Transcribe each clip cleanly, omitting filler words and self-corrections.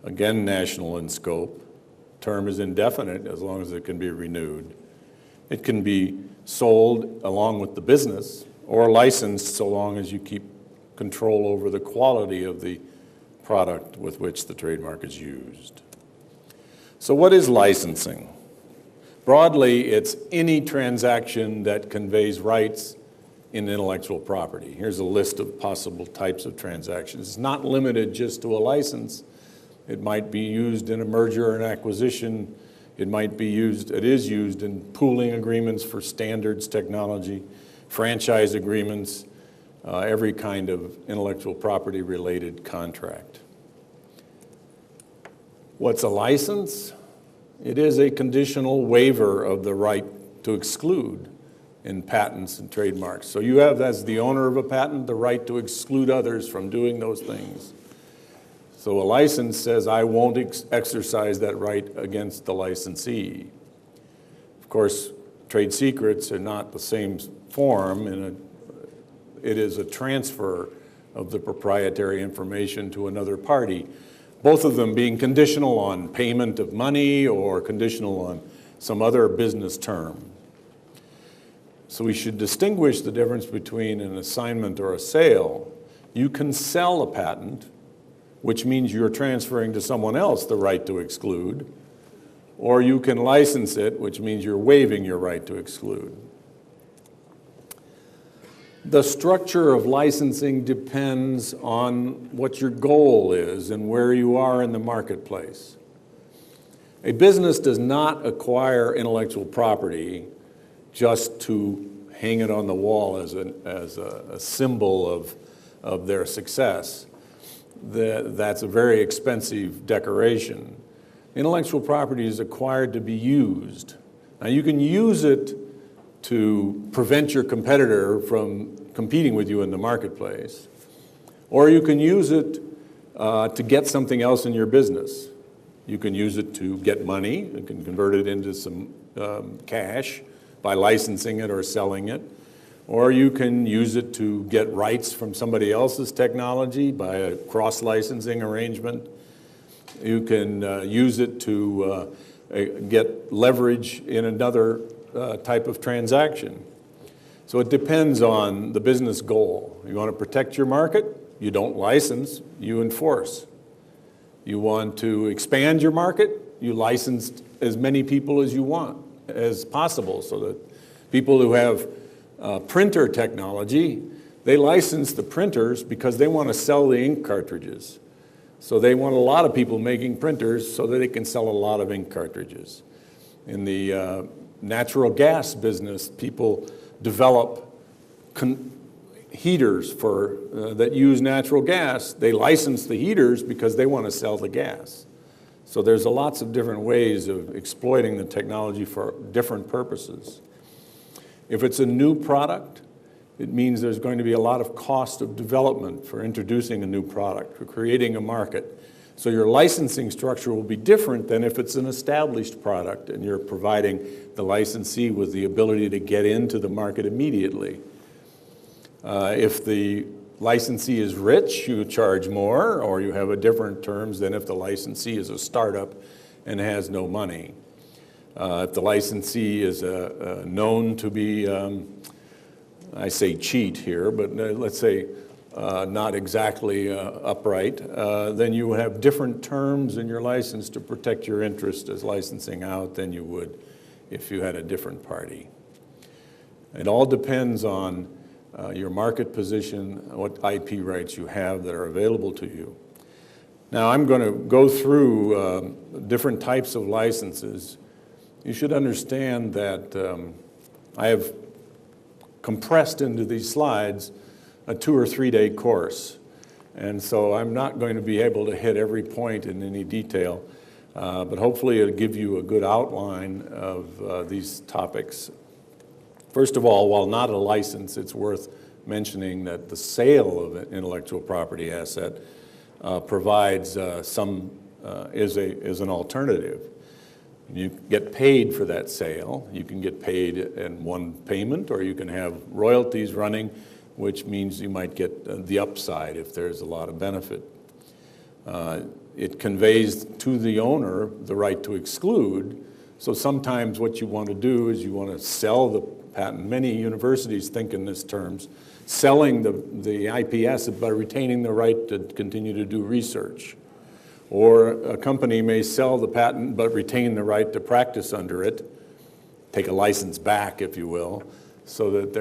again national in scope. Term is indefinite as long as it can be renewed. It can be sold along with the business or licensed so long as you keep control over the quality of the product with which the trademark is used. So what is licensing? Broadly, it's any transaction that conveys rights in intellectual property. Here's a list of possible types of transactions. It's not limited just to a license. It might be used in a merger and acquisition. It is used in pooling agreements for standards technology, franchise agreements, every kind of intellectual property related contract. What's a license? It is a conditional waiver of the right to exclude in patents and trademarks. So you have, as the owner of a patent, the right to exclude others from doing those things. So a license says, I won't exercise that right against the licensee. Of course, trade secrets are not the same form. It is a transfer of the proprietary information to another party, both of them being conditional on payment of money or conditional on some other business term. So we should distinguish the difference between an assignment or a sale. You can sell a patent, which means you're transferring to someone else the right to exclude, or you can license it, which means you're waiving your right to exclude. The structure of licensing depends on what your goal is and where you are in the marketplace. A business does not acquire intellectual property just to hang it on the wall as a symbol of their success. That's a very expensive decoration. Intellectual property is acquired to be used. Now you can use it to prevent your competitor from competing with you in the marketplace, or you can use it to get something else in your business. You can use it to get money. You can convert it into some cash by licensing it or selling it. Or you can use it to get rights from somebody else's technology by a cross-licensing arrangement. You can use it to get leverage in another type of transaction. So it depends on the business goal. You want to protect your market? You don't license, you enforce. You want to expand your market? You license as many people as you want, as possible, so that people who have printer technology, they license the printers because they want to sell the ink cartridges. So they want a lot of people making printers so that they can sell a lot of ink cartridges. In the natural gas business, people develop heaters that use natural gas. They license the heaters because they want to sell the gas. So there's lots of different ways of exploiting the technology for different purposes. If it's a new product, it means there's going to be a lot of cost of development for introducing a new product, for creating a market. So your licensing structure will be different than if it's an established product and you're providing the licensee with the ability to get into the market immediately. If the licensee is rich, you charge more, or you have a different terms than if the licensee is a startup and has no money. If the licensee is known to be, I say cheat here, but let's say not exactly upright, then you have different terms in your license to protect your interest as licensing out than you would if you had a different party. It all depends on your market position, what IP rights you have that are available to you. Now I'm going to go through different types of licenses. You should understand that I have compressed into these slides a 2 or 3 day course. And so I'm not going to be able to hit every point in any detail, but hopefully it'll give you a good outline of these topics. First of all, while not a license, it's worth mentioning that the sale of an intellectual property asset provides is an alternative. You get paid for that sale. You can get paid in one payment, or you can have royalties running, which means you might get the upside if there's a lot of benefit. it conveys to the owner the right to exclude. So sometimes what you want to do is you want to sell the patent. Many universities think in these terms, selling the IP asset by retaining the right to continue to do research. Or a company may sell the patent but retain the right to practice under it, take a license back, if you will, so that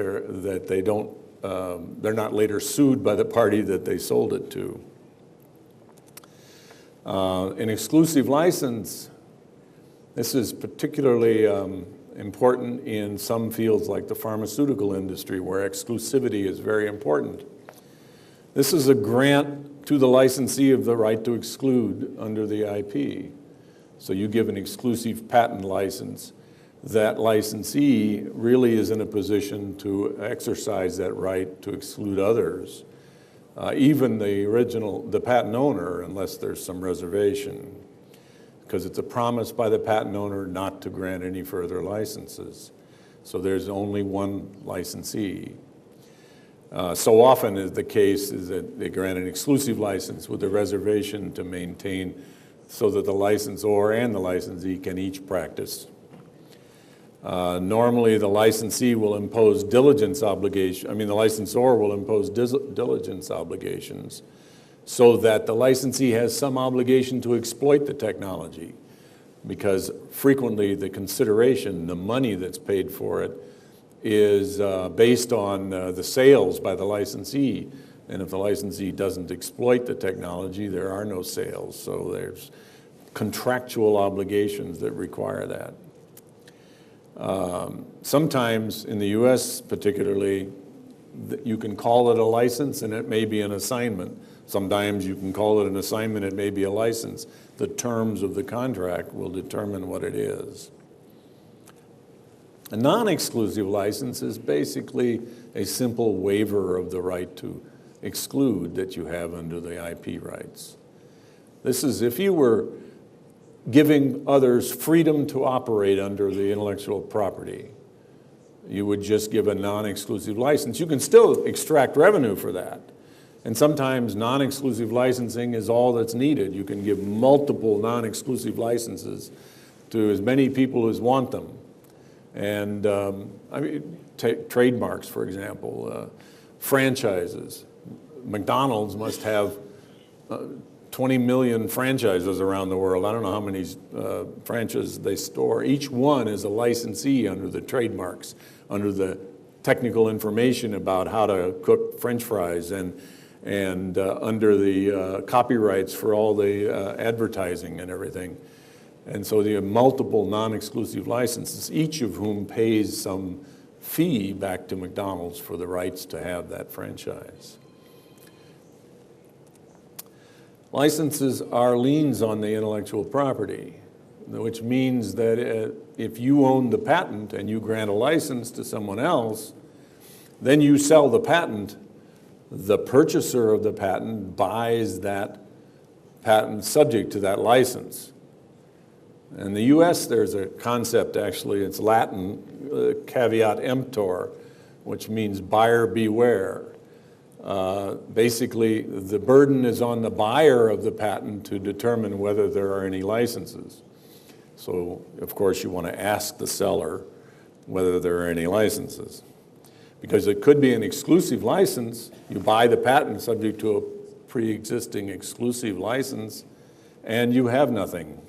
they're not later sued by the party that they sold it to. An exclusive license, this is particularly important in some fields like the pharmaceutical industry, where exclusivity is very important. This is a grant to the licensee of the right to exclude under the IP. So you give an exclusive patent license. That licensee really is in a position to exercise that right to exclude others, even the patent owner, unless there's some reservation, because it's a promise by the patent owner not to grant any further licenses. So there's only one licensee. So often is the case is that they grant an exclusive license with a reservation to maintain so that the licensor and the licensee can each practice. Normally the licensee will impose diligence obligation, the licensor will impose diligence obligations so that the licensee has some obligation to exploit the technology, because frequently the consideration, the money that's paid for it, is based on the sales by the licensee. And if the licensee doesn't exploit the technology, there are no sales. So there's contractual obligations that require that. Sometimes in the US particularly, you can call it a license and it may be an assignment. Sometimes you can call it an assignment, it may be a license. The terms of the contract will determine what it is. A non-exclusive license is basically a simple waiver of the right to exclude that you have under the IP rights. This is if you were giving others freedom to operate under the intellectual property. You would just give a non-exclusive license. You can still extract revenue for that. And sometimes non-exclusive licensing is all that's needed. You can give multiple non-exclusive licenses to as many people as want them. And take trademarks, for example, franchises. McDonald's must have 20 million franchises around the world. I don't know how many franchises they store. Each one is a licensee under the trademarks, under the technical information about how to cook French fries, and under the copyrights for all the advertising and everything. And so you have multiple non-exclusive licenses, each of whom pays some fee back to McDonald's for the rights to have that franchise. Licenses are liens on the intellectual property, which means that if you own the patent and you grant a license to someone else, then you sell the patent. The purchaser of the patent buys that patent subject to that license. In the US, there's a concept, actually, it's Latin, caveat emptor, which means buyer beware. Basically, the burden is on the buyer of the patent to determine whether there are any licenses. So, of course, you want to ask the seller whether there are any licenses. Because it could be an exclusive license. You buy the patent subject to a pre-existing exclusive license, and you have nothing.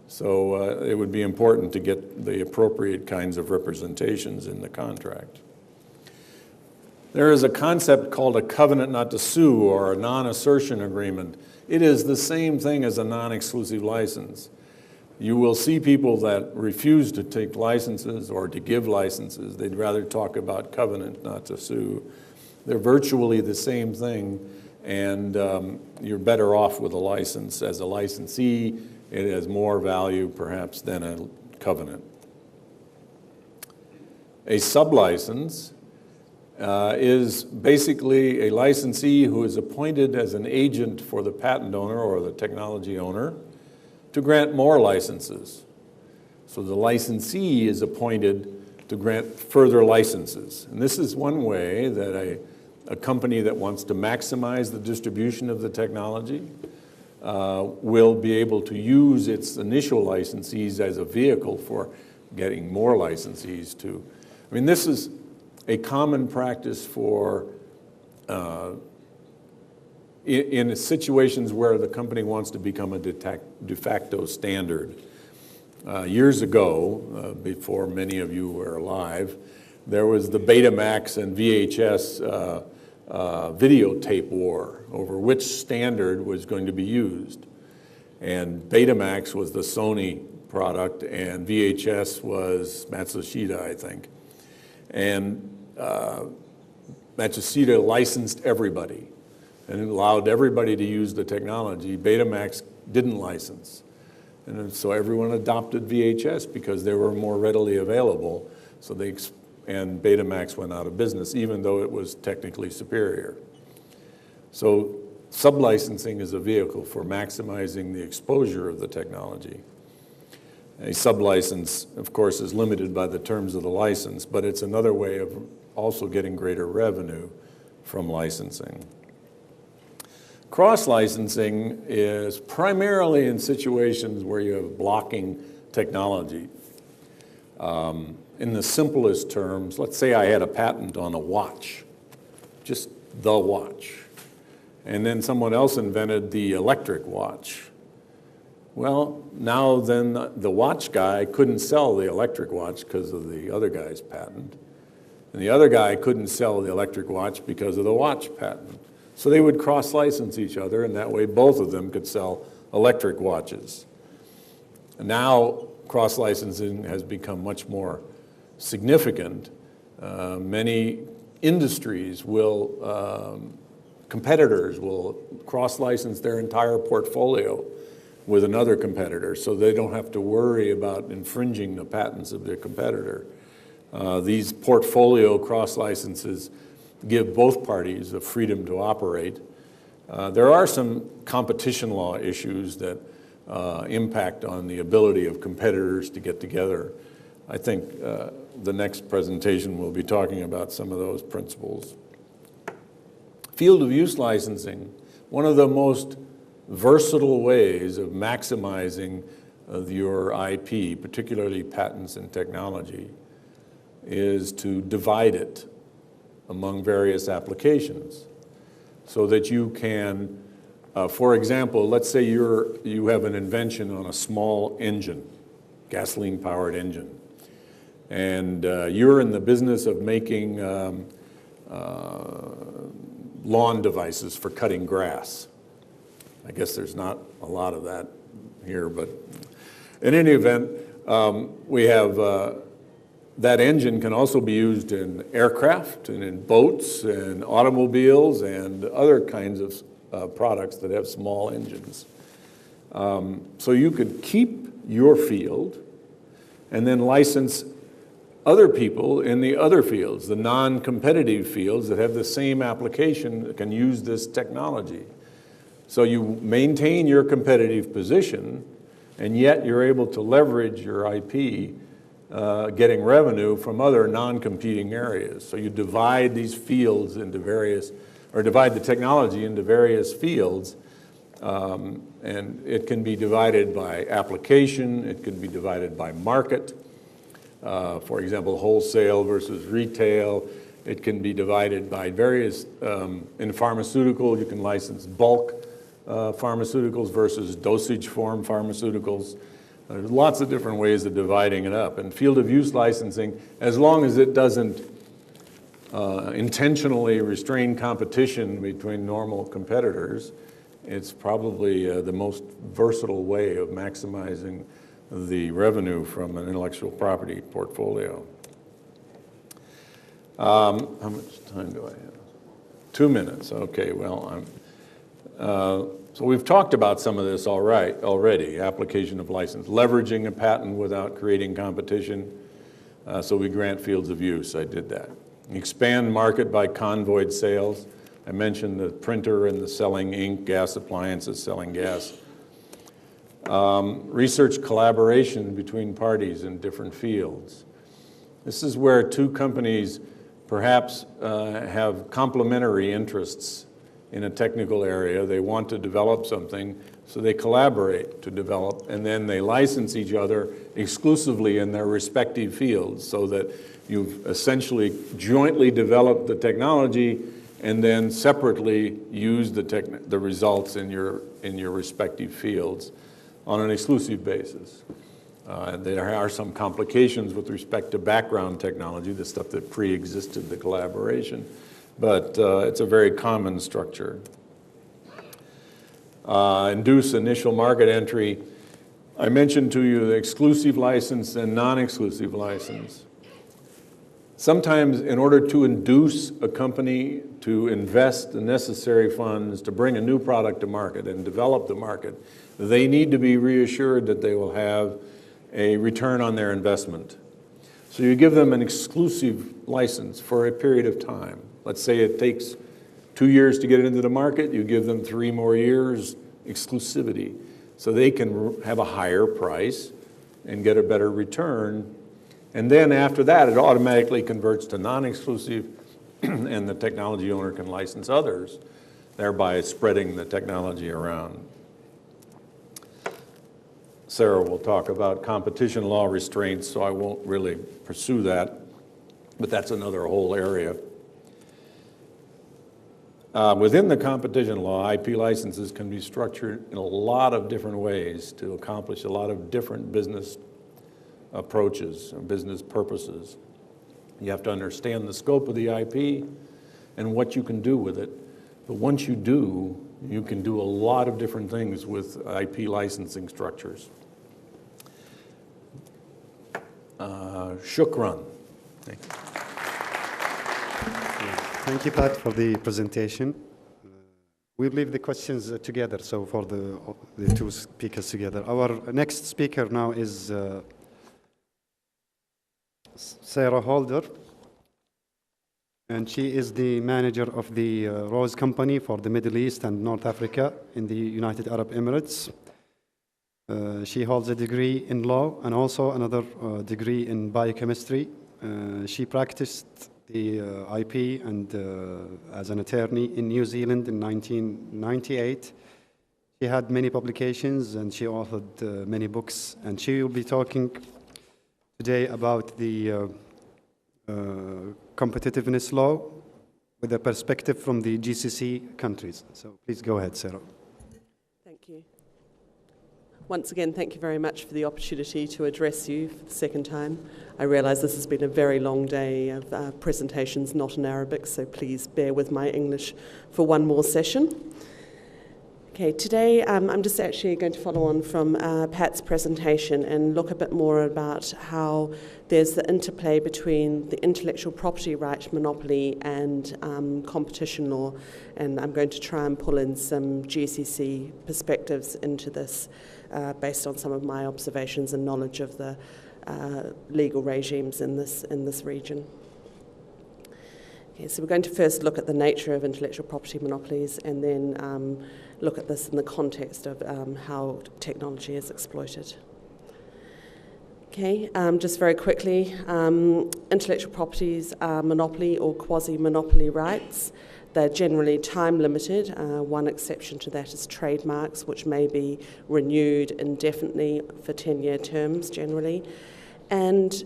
So it would be important to get the appropriate kinds of representations in the contract. There is a concept called a covenant not to sue, or a non-assertion agreement. It is the same thing as a non-exclusive license. You will see people that refuse to take licenses or to give licenses. They'd rather talk about covenant not to sue. They're virtually the same thing, and you're better off with a license. As a licensee, it has more value perhaps than a covenant. A sublicense is basically a licensee who is appointed as an agent for the patent owner or the technology owner to grant more licenses. So the licensee is appointed to grant further licenses. And this is one way that a company that wants to maximize the distribution of the technology will be able to use its initial licensees as a vehicle for getting more licensees too. I mean, this is a common practice for in situations where the company wants to become a de facto standard. Years ago, before many of you were alive, there was the Betamax and VHS videotape war over which standard was going to be used. And Betamax was the Sony product, and VHS was Matsushita, I think. And Matsushita licensed everybody and it allowed everybody to use the technology. Betamax didn't license. And so everyone adopted VHS because they were more readily available. And Betamax went out of business, even though it was technically superior. So sublicensing is a vehicle for maximizing the exposure of the technology. A sublicense, of course, is limited by the terms of the license, but it's another way of also getting greater revenue from licensing. Cross-licensing is primarily in situations where you have blocking technology. In the simplest terms, let's say I had a patent on a watch, just the watch, and then someone else invented the electric watch. Well, now then the watch guy couldn't sell the electric watch because of the other guy's patent, and the other guy couldn't sell the electric watch because of the watch patent. So they would cross-license each other, and that way both of them could sell electric watches. And now cross-licensing has become much more significant. Many industries competitors will cross-license their entire portfolio with another competitor, so they don't have to worry about infringing the patents of their competitor. These portfolio cross-licenses give both parties the freedom to operate. There are some competition law issues that impact on the ability of competitors to get together. I think the next presentation will be talking about some of those principles. Field of use licensing, one of the most versatile ways of maximizing your IP, particularly patents and technology, is to divide it among various applications so that you can, for example, let's say you have an invention on a small engine, gasoline-powered engine, and you're in the business of making lawn devices for cutting grass. I guess there's not a lot of that here, but in any event, we have that engine can also be used in aircraft and in boats and automobiles and other kinds of products that have small engines. So you could keep your field and then license other people in the other fields, the non-competitive fields that have the same application that can use this technology. So you maintain your competitive position, and yet you're able to leverage your IP, getting revenue from other non-competing areas. So you divide these fields into various, or divide the technology into various fields, and it can be divided by application, it can be divided by market. For example, wholesale versus retail. It can be divided by various, in pharmaceutical, you can license bulk pharmaceuticals versus dosage form pharmaceuticals. There's lots of different ways of dividing it up. And field of use licensing, as long as it doesn't intentionally restrain competition between normal competitors, it's probably the most versatile way of maximizing the revenue from an intellectual property portfolio. How much time do I have? 2 minutes. Okay, well, so we've talked about some of this already, application of license, leveraging a patent without creating competition. So we grant fields of use. I did that. Expand market by convoyed sales. I mentioned the printer and the selling ink, gas appliances selling gas. Research collaboration between parties in different fields. This is where two companies perhaps have complementary interests in a technical area. They want to develop something, So they collaborate to develop, and then they license each other exclusively in their respective fields, so that you've essentially jointly developed the technology and then separately use the results in your respective fields on an exclusive basis. There are some complications with respect to background technology, the stuff that pre-existed the collaboration, but it's a very common structure. Induce initial market entry. I mentioned to you the exclusive license and non-exclusive license. Sometimes in order to induce a company to invest the necessary funds to bring a new product to market and develop the market, they need to be reassured that they will have a return on their investment. So you give them an exclusive license for a period of time. Let's say it takes 2 years to get it into the market, you give them 3 more years exclusivity, so they can have a higher price and get a better return. And then after that, it automatically converts to non-exclusive, and the technology owner can license others, thereby spreading the technology around. Sarah will talk about competition law restraints, so I won't really pursue that, but that's another whole area. Within the competition law, IP licenses can be structured in a lot of different ways to accomplish a lot of different business approaches and business purposes. You have to understand the scope of the IP and what you can do with it. But once you do, you can do a lot of different things with IP licensing structures. Shukran. Thank you. Thank you, Pat, for the presentation. We'll leave the questions together, so for the two speakers together. Our next speaker now is Sarah Holder, and she is the manager of the Rose Company for the Middle East and North Africa in the United Arab Emirates. She holds a degree in law and also another degree in biochemistry. She practiced the IP and as an attorney in New Zealand in 1998. She had many publications and she authored many books, and she will be talking today about the competitiveness law with a perspective from the GCC countries. So please go ahead, Sarah. Thank you. Once again, thank you very much for the opportunity to address you for the second time. I realise this has been a very long day of presentations, not in Arabic, so please bear with my English for one more session. Okay, today I'm just actually going to follow on from Pat's presentation and look a bit more about how there's the interplay between the intellectual property right monopoly and competition law, and I'm going to try and pull in some GCC perspectives into this based on some of my observations and knowledge of the legal regimes in this region. Okay, so we're going to first look at the nature of intellectual property monopolies and then look at this in the context of how technology is exploited. Okay, just very quickly, intellectual properties are monopoly or quasi-monopoly rights. They're generally time-limited. One exception to that is trademarks, which may be renewed indefinitely for 10-year terms generally. And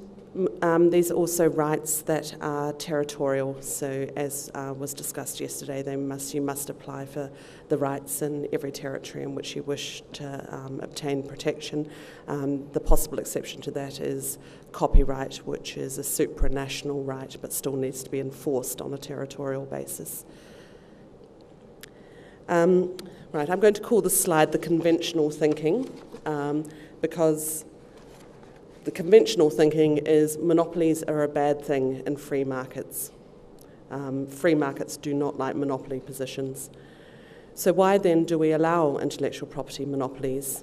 these are also rights that are territorial. So as was discussed yesterday, you must apply for the rights in every territory in which you wish to obtain protection. The possible exception to that is copyright, which is a supranational right but still needs to be enforced on a territorial basis. Right, I'm going to call this slide the conventional thinking because the conventional thinking is monopolies are a bad thing in free markets. Free markets do not like monopoly positions. So why then do we allow intellectual property monopolies?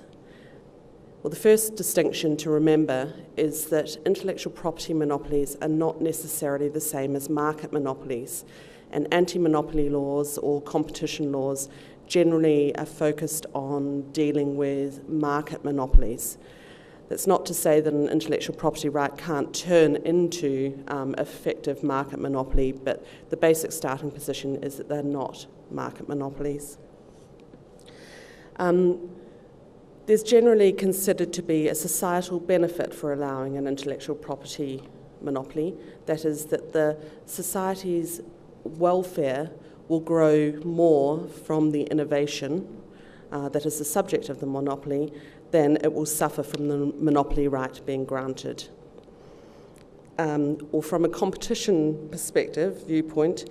Well, the first distinction to remember is that intellectual property monopolies are not necessarily the same as market monopolies, and anti-monopoly laws or competition laws generally are focused on dealing with market monopolies. That's not to say that an intellectual property right can't turn into effective market monopoly, but the basic starting position is that they're not market monopolies. There's generally considered to be a societal benefit for allowing an intellectual property monopoly. That is, that the society's welfare will grow more from the innovation that is the subject of the monopoly than it will suffer from the monopoly right being granted. Or from a competition perspective, viewpoint,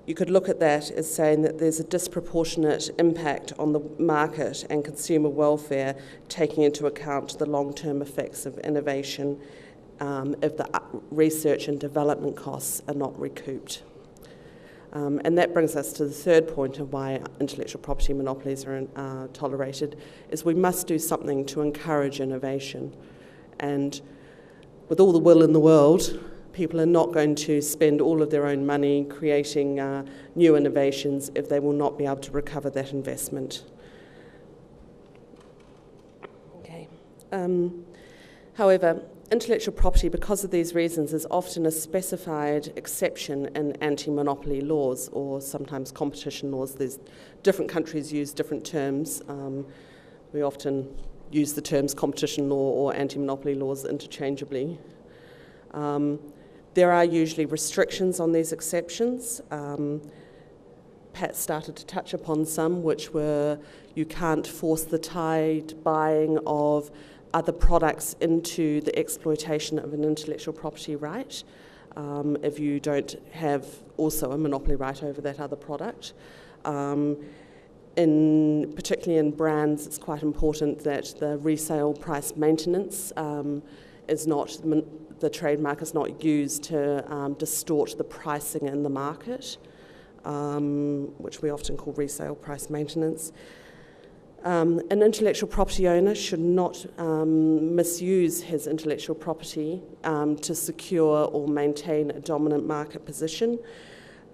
you could look at that as saying that there's a disproportionate impact on the market and consumer welfare, taking into account the long-term effects of innovation if the research and development costs are not recouped. And that brings us to the third point of why intellectual property monopolies are tolerated, is we must do something to encourage innovation. And with all the will in the world, people are not going to spend all of their own money creating new innovations if they will not be able to recover that investment. Okay. However, intellectual property, because of these reasons, is often a specified exception in anti-monopoly laws or sometimes competition laws. There's different countries use different terms. We often use the terms competition law or anti-monopoly laws interchangeably. There are usually restrictions on these exceptions. Pat started to touch upon some, which were you can't force the tide buying of other products into the exploitation of an intellectual property right if you don't have also a monopoly right over that other product. Particularly in brands, it's quite important that the resale price maintenance is not, the trademark is not used to distort the pricing in the market, which we often call resale price maintenance. An intellectual property owner should not misuse his intellectual property to secure or maintain a dominant market position.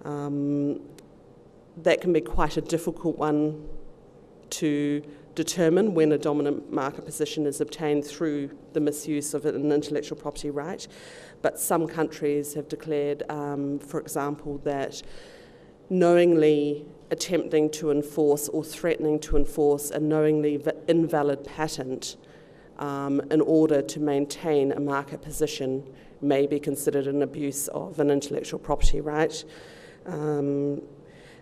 That can be quite a difficult one to determine when a dominant market position is obtained through the misuse of an intellectual property right. But some countries have declared, for example, that knowingly attempting to enforce or threatening to enforce a knowingly invalid patent in order to maintain a market position may be considered an abuse of an intellectual property right.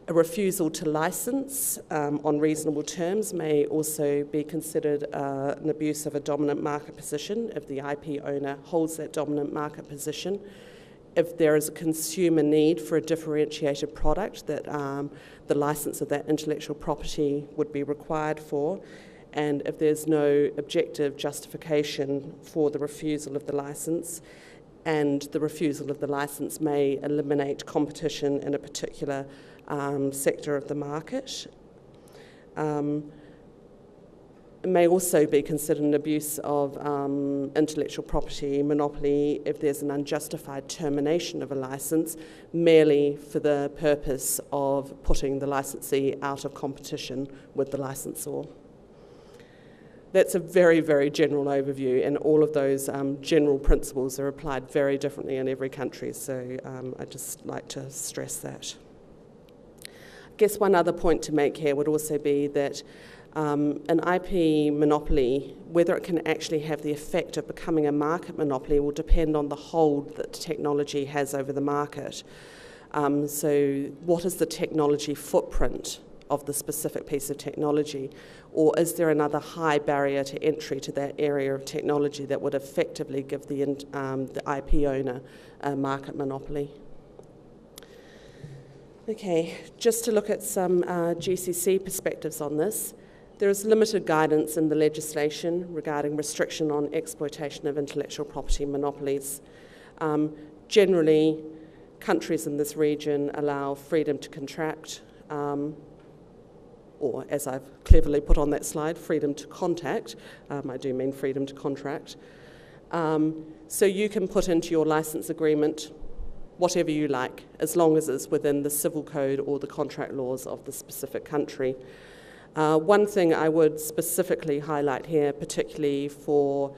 A refusal to license on reasonable terms may also be considered an abuse of a dominant market position if the IP owner holds that dominant market position. If there is a consumer need for a differentiated product that the license of that intellectual property would be required for, and if there's no objective justification for the refusal of the license, and the refusal of the license may eliminate competition in a particular sector of the market. It may also be considered an abuse of intellectual property monopoly if there's an unjustified termination of a license merely for the purpose of putting the licensee out of competition with the licensor. That's a very, very general overview, and all of those general principles are applied very differently in every country, so I'd just like to stress that. I guess one other point to make here would also be that an IP monopoly, whether it can actually have the effect of becoming a market monopoly, will depend on the hold that technology has over the market. So what is the technology footprint of the specific piece of technology? Or is there another high barrier to entry to that area of technology that would effectively give the IP owner a market monopoly? Okay, just to look at some GCC perspectives on this. There is limited guidance in the legislation regarding restriction on exploitation of intellectual property monopolies. Generally, countries in this region allow freedom to contract, or as I've cleverly put on that slide, freedom to contact. I do mean freedom to contract. So you can put into your license agreement whatever you like, as long as it's within the civil code or the contract laws of the specific country. One thing I would specifically highlight here, particularly for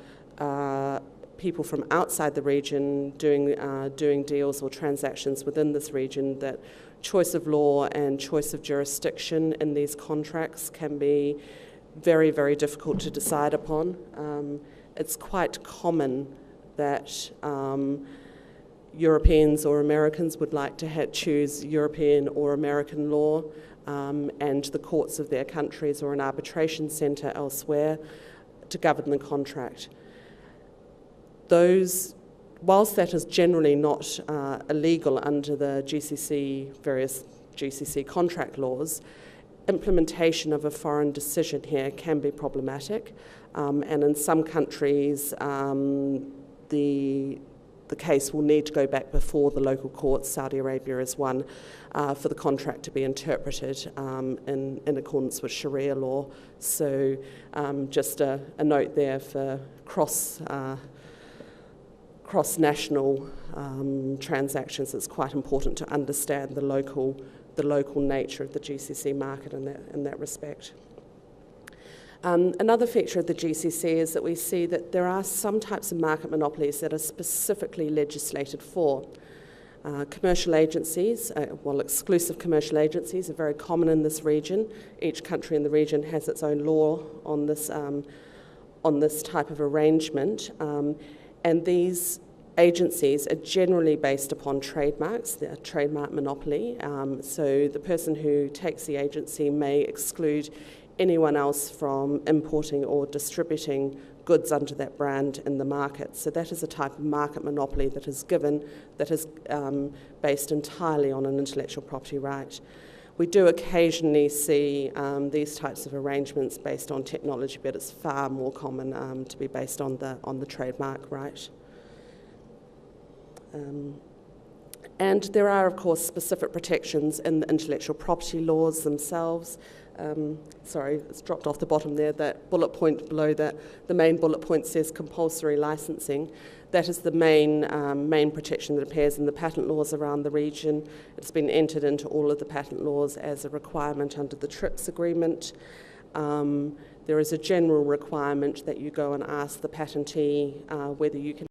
people from outside the region doing deals or transactions within this region, that choice of law and choice of jurisdiction in these contracts can be very, very difficult to decide upon. It's quite common that Europeans or Americans would like to choose European or American law, and the courts of their countries or an arbitration centre elsewhere to govern the contract. Whilst that is generally not illegal under the various GCC contract laws, implementation of a foreign decision here can be problematic, and in some countries the case will need to go back before the local courts. Saudi Arabia is one, for the contract to be interpreted in accordance with Sharia law. So just a note there for cross-national transactions. It's quite important to understand the local nature of the GCC market in that respect. Another feature of the GCC is that we see that there are some types of market monopolies that are specifically legislated for. Commercial agencies, exclusive commercial agencies are very common in this region. Each country in the region has its own law on this type of arrangement, and these agencies are generally based upon trademarks, the trademark monopoly. So the person who takes the agency may exclude anyone else from importing or distributing goods under that brand in the market. So that is a type of market monopoly that is based entirely on an intellectual property right. We do occasionally see these types of arrangements based on technology, but it's far more common to be based on the trademark right. And there are, of course, specific protections in the intellectual property laws themselves. Sorry, it's dropped off the bottom there, that bullet point below that. The main bullet point says compulsory licensing. That is the main protection that appears in the patent laws around the region. It's been entered into all of the patent laws as a requirement under the TRIPS agreement. There is a general requirement that you go and ask the patentee whether you can